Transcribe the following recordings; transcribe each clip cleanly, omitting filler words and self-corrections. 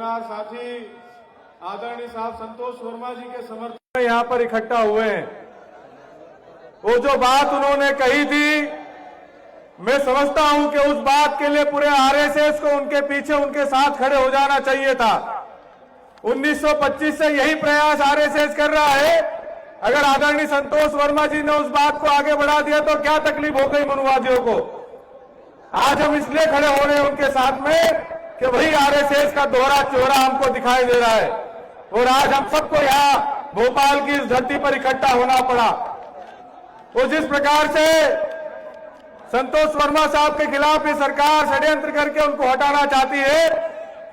साथी आदरणीय साहब संतोष वर्मा जी के समर्थन में यहाँ पर इकट्ठा हुए हैं। वो जो बात उन्होंने कही थी, मैं समझता हूं कि उस बात के लिए पूरे आरएसएस को उनके पीछे उनके साथ खड़े हो जाना चाहिए था। 1925 से यही प्रयास आरएसएस कर रहा है। अगर आदरणीय संतोष वर्मा जी ने उस बात को आगे बढ़ा दिया तो क्या तकलीफ हो गई मनुवादियों को। आज हम इसलिए खड़े हो रहे हैं उनके साथ में कि वही आरएसएस का दोहरा चेहरा हमको दिखाई दे रहा है। और आज हम सबको यहाँ भोपाल की इस धरती पर इकट्ठा होना पड़ा। वो जिस प्रकार से संतोष वर्मा साहब के खिलाफ ये सरकार षड्यंत्र करके उनको हटाना चाहती है,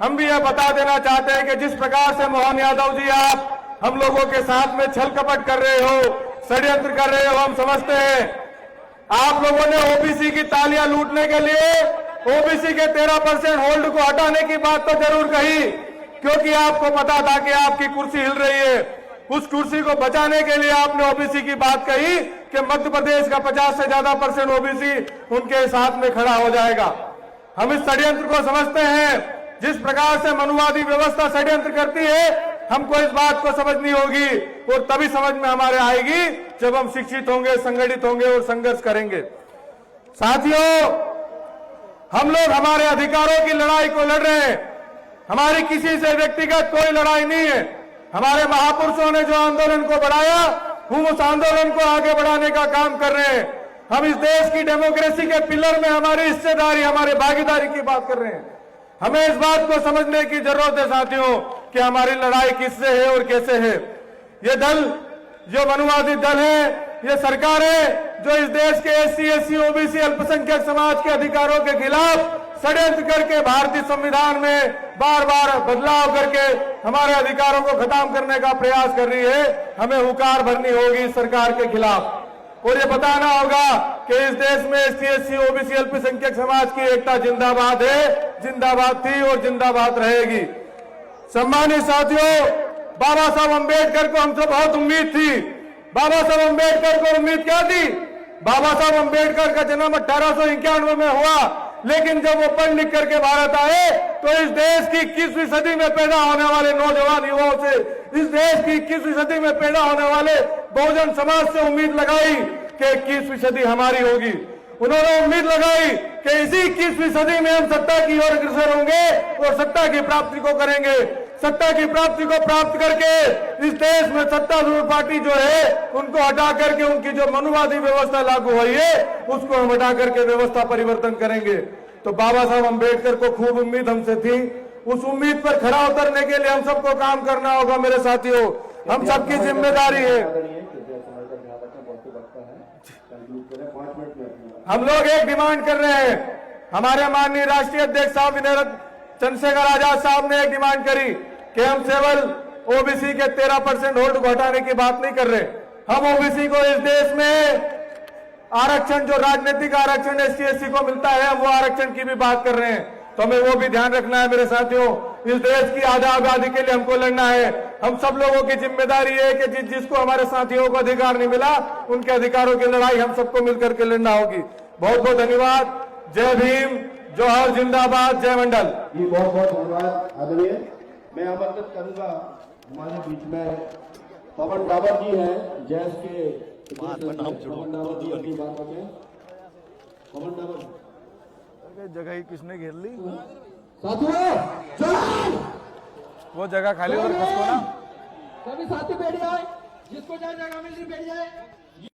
हम भी यह बता देना चाहते हैं कि जिस प्रकार से मोहन यादव जी आप हम लोगों के साथ में छल कपट कर रहे हो, षड्यंत्र कर रहे हो, हम समझते हैं। आप लोगों ने ओबीसी की तालियां लूटने के लिए ओबीसी के 13% होल्ड को हटाने की बात तो जरूर कही, क्योंकि आपको पता था कि आपकी कुर्सी हिल रही है। उस कुर्सी को बचाने के लिए आपने ओबीसी की बात कही कि मध्य प्रदेश का 50 से ज्यादा % ओबीसी उनके साथ में खड़ा हो जाएगा। हम इस षड्यंत्र को समझते हैं। जिस प्रकार से मनुवादी व्यवस्था षड्यंत्र करती है, हमको इस बात को समझनी होगी और तभी समझ में हमारे आएगी जब हम शिक्षित होंगे, संगठित होंगे और संघर्ष करेंगे। साथियों, हम लोग हमारे अधिकारों की लड़ाई को लड़ रहे हैं। हमारी किसी से व्यक्तिगत कोई लड़ाई नहीं है। हमारे महापुरुषों ने जो आंदोलन को बढ़ाया, हम उस आंदोलन को आगे बढ़ाने का काम कर रहे हैं। हम इस देश की डेमोक्रेसी के पिलर में हमारी हिस्सेदारी, हमारी भागीदारी की बात कर रहे हैं। हमें इस बात को समझने की जरूरत है साथियों कि हमारी लड़ाई किससे है और कैसे है। ये दल, जो मनुवादी दल है, ये सरकार है जो इस देश के एससी, एससी, ओबीसी, अल्पसंख्यक समाज के अधिकारों के खिलाफ षड्यंत्र करके भारतीय संविधान में बार बार बदलाव करके हमारे अधिकारों को खत्म करने का प्रयास कर रही है। हमें हुकार भरनी होगी इस सरकार के खिलाफ और ये बताना होगा कि इस देश में एससी, एससी, ओबीसी, अल्पसंख्यक समाज की एकता जिंदाबाद है, जिंदाबाद थी और जिंदाबाद रहेगी। सम्मानित साथियों, बाबा साहब अम्बेडकर को हमसे बहुत उम्मीद थी। बाबा साहब अम्बेडकर को उम्मीद क्या थी? बाबा साहब अम्बेडकर का जन्म 1891 में हुआ, लेकिन जब वो पढ़ लिख करके भारत आए तो इस देश की 21वीं सदी में पैदा होने वाले नौजवान युवाओं से, इस देश की 21वीं सदी में पैदा होने वाले बहुजन समाज से उम्मीद लगाई कि 21वीं सदी हमारी होगी। उन्होंने उम्मीद लगाई कि इसी 21वीं सदी में हम सत्ता की ओर अग्रसर होंगे और सत्ता की प्राप्ति को करेंगे। सत्ता की प्राप्ति को प्राप्त करके इस देश में सत्तारूढ़ पार्टी जो है उनको हटा करके उनकी जो मनुवादी व्यवस्था लागू हुई है उसको हम हटा करके व्यवस्था परिवर्तन करेंगे। तो बाबा साहब अम्बेडकर को खूब उम्मीद हमसे थी। उस उम्मीद पर खड़ा उतरने के लिए हम सबको काम करना होगा मेरे साथियों। हम सबकी जिम्मेदारी है। हम लोग एक डिमांड कर रहे हैं। हमारे माननीय राष्ट्रीय अध्यक्ष साहब विनय चंद्रशेखर आजाद साहब ने एक डिमांड करी कि हम केवल ओबीसी के 13% होल्ड को हटाने की बात नहीं कर रहे। हम ओबीसी को इस देश में आरक्षण, जो राजनीतिक आरक्षण एससी, एससी को मिलता है, हम वो आरक्षण की भी बात कर रहे हैं। तो हमें वो भी ध्यान रखना है मेरे साथियों। इस देश की आजादी के लिए हमको लड़ना है। हम सब लोगों की जिम्मेदारी है कि जिसको हमारे साथियों को अधिकार नहीं मिला, उनके अधिकारों की लड़ाई हम सबको मिलकर के लड़ना होगी। बहुत बहुत धन्यवाद। जय भीम, जोहर, जिंदाबाद, जय मंडल। जी बहुत बहुत धन्यवाद आदरणीय। मैं आमंत्रित करूंगा हमारे बीच में पवन डाबर जी हैं, जैस के पवन डाबर जी अपनी बात रखें। पवन डाबर जगह ही किसने घेर ली? साथियों वो जगह खाली उधर किसको ना सभी साथी बैठ जाए, जिसको जहाँ जगह मिल रही बैठ जाए।